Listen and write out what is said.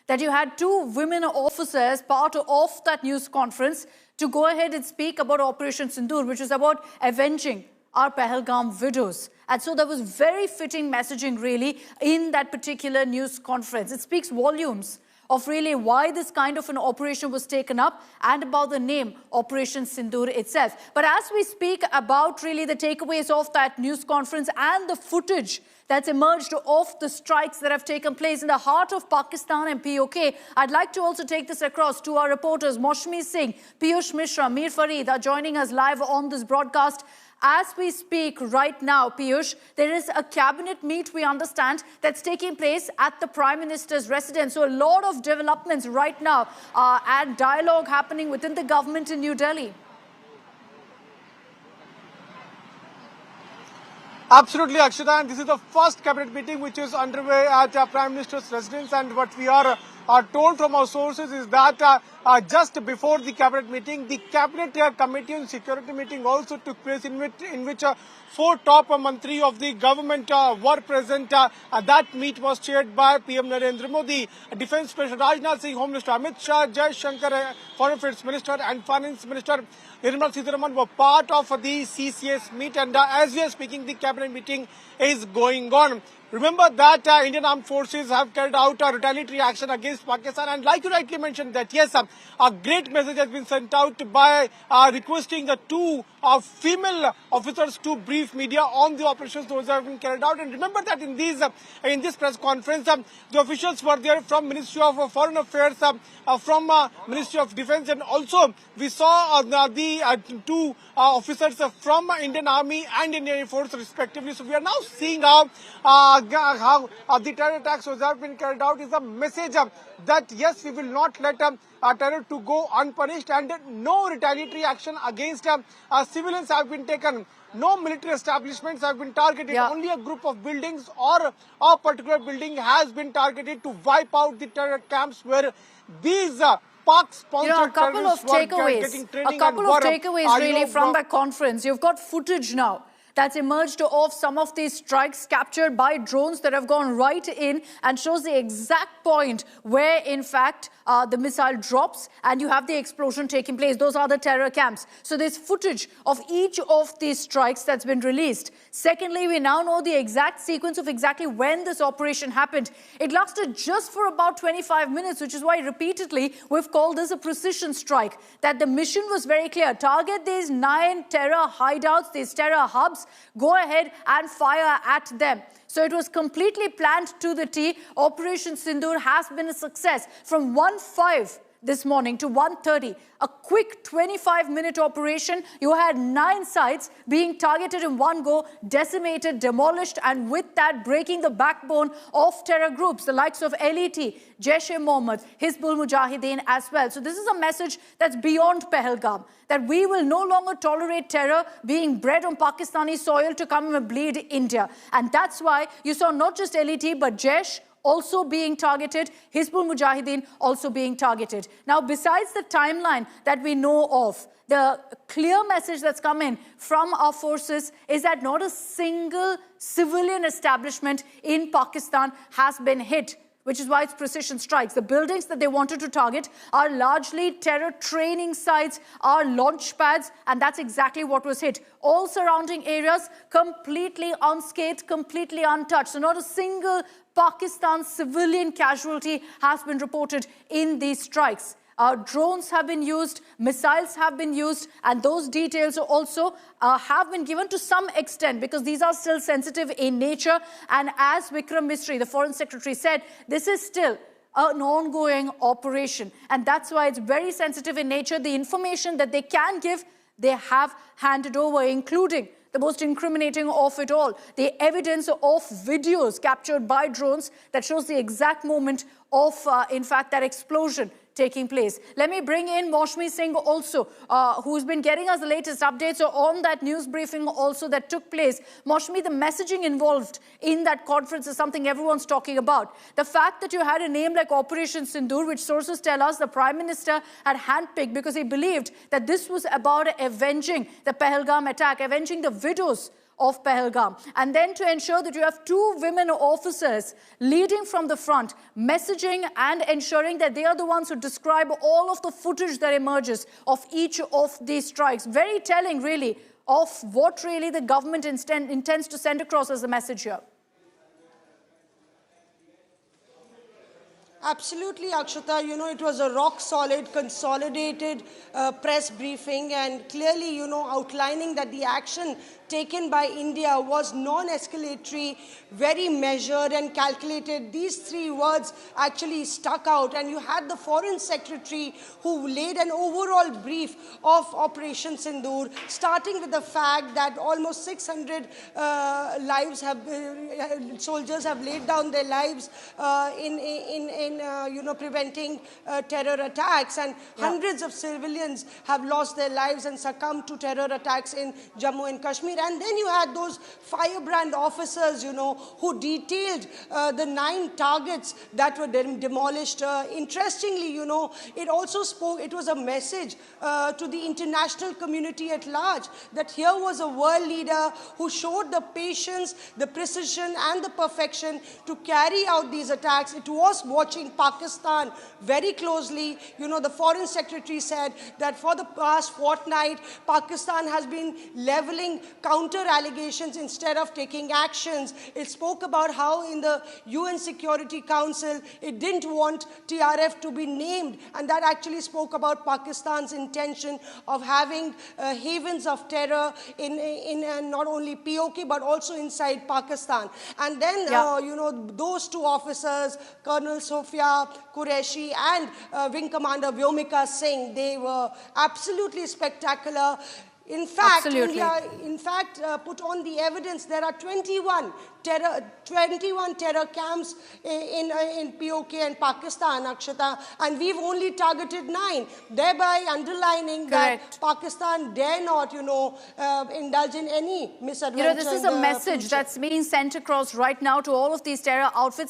that you had two women officers part of that news conference to go ahead and speak about Operation Sindoor, which is about avenging our Pahalgam widows. And so there was very fitting messaging really in that particular news conference. It speaks volumes of really why this kind of an operation was taken up and about the name Operation Sindoor itself. But as we speak about really the takeaways of that news conference and the footage that's emerged of the strikes that have taken place in the heart of Pakistan and POK, I'd like to also take this across to our reporters, Maushmi Singh, Piyush Mishra, Mir Farid are joining us live on this broadcast. As we speak right now, Piyush, there is a cabinet meet, we understand, that's taking place at the Prime Minister's residence. So a lot of developments right now and dialogue happening within the government in New Delhi. Absolutely, Akshita, and this is the first cabinet meeting which is underway at Prime Minister's residence, and what we are told from our sources is that just before the cabinet meeting, the cabinet committee on security meeting also took place in which four top mantri of the government were present. That meet was chaired by PM Narendra Modi, Defence Minister Rajnath Singh, Home Minister Amit Shah, Jai Shankar, Foreign Affairs Minister and Finance Minister Nirmala Sitharaman were part of the CCS meet, and as we are speaking, the cabinet meeting is going on. Remember that Indian Armed Forces have carried out a retaliatory action against Pakistan, and like you rightly mentioned that yes, a great message has been sent out by requesting the two female officers to brief media on the operations those have been carried out. And remember that in this press conference, the officials were there from Ministry of Foreign Affairs, from Ministry of Defence, and also we saw the two officers from Indian Army and Indian Air Force respectively. So we are now seeing how the terror attacks which have been carried out is a message that yes, we will not let terror to go unpunished, and no retaliatory action against civilians have been taken. No military establishments have been targeted. Only a group of buildings or a particular building has been targeted to wipe out the terror camps where these Pak-sponsored a couple of takeaways really from that conference. You've got footage now that's emerged of some of these strikes captured by drones that have gone right in and shows the exact point where, in fact, the missile drops and you have the explosion taking place. Those are the terror camps. So there's footage of each of these strikes that's been released. Secondly, we now know the exact sequence of exactly when this operation happened. It lasted just for about 25 minutes, which is why repeatedly we've called this a precision strike. That the mission was very clear. Target these 9 terror hideouts, these terror hubs, go ahead and fire at them. So it was completely planned to the T. Operation Sindoor has been a success. From 1:05 this morning to 1:30, a quick 25-minute operation. You had 9 sites being targeted in one go, decimated, demolished, and with that breaking the backbone of terror groups, the likes of LET, Jaish-e-Mohammed, Hizbul Mujahideen as well. So this is a message that's beyond Pahalgam, that we will no longer tolerate terror being bred on Pakistani soil to come and bleed India. And that's why you saw not just LET, but Jaish also being targeted, Hizbul Mujahideen also being targeted. Now, besides the timeline that we know of, the clear message that's come in from our forces is that not a single civilian establishment in Pakistan has been hit, which is why it's precision strikes. The buildings that they wanted to target are largely terror training sites, are launch pads, and that's exactly what was hit. All surrounding areas completely unscathed, completely untouched. So not a single Pakistan civilian casualty has been reported in these strikes. Drones have been used, missiles have been used, and those details also have been given to some extent because these are still sensitive in nature. And as Vikram Misri, the Foreign Secretary, said, this is still an ongoing operation. And that's why it's very sensitive in nature. The information that they can give, they have handed over, including the most incriminating of it all, the evidence of videos captured by drones that shows the exact moment of, in fact, that explosion taking place. Let me bring in Maushmi Singh also, who's been getting us the latest updates on that news briefing also that took place. Maushmi, the messaging involved in that conference is something everyone's talking about. The fact that you had a name like Operation Sindoor, which sources tell us the Prime Minister had handpicked because he believed that this was about avenging the Pahalgam attack, avenging the widows of Pahalgam. And then to ensure that you have 2 women officers leading from the front, messaging and ensuring that they are the ones who describe all of the footage that emerges of each of these strikes. Very telling, really, of what really the government intends to send across as a message here. Absolutely, Akshata. You know, it was a rock-solid, consolidated press briefing, and clearly, you know, outlining that the action taken by India was non-escalatory, very measured and calculated. These 3 words actually stuck out, and you had the Foreign Secretary who laid an overall brief of Operation Sindoor, starting with the fact that almost 600 soldiers have laid down their lives in preventing terror attacks, and hundreds of civilians have lost their lives and succumbed to terror attacks in Jammu and Kashmir. And then you had those firebrand officers, you know, who detailed the 9 targets that were demolished. Interestingly, you know, it also spoke, it was a message to the international community at large that here was a world leader who showed the patience, the precision and the perfection to carry out these attacks. It was watching Pakistan very closely. You know, the Foreign Secretary said that for the past fortnight, Pakistan has been leveling counter allegations instead of taking actions. It spoke about how in the UN Security Council, it didn't want TRF to be named, and that actually spoke about Pakistan's intention of having havens of terror in not only POK but also inside Pakistan. And then, you know, those 2 officers, Colonel Sophia Qureshi and Wing Commander Vyomika Singh, they were absolutely spectacular. In fact, India, put on the evidence there are 21 terror camps in POK and Pakistan, Akshata, and we've only targeted 9, thereby underlining that Pakistan dare not, you know, indulge in any misadventure. You know, this is a message that's being sent across right now to all of these terror outfits.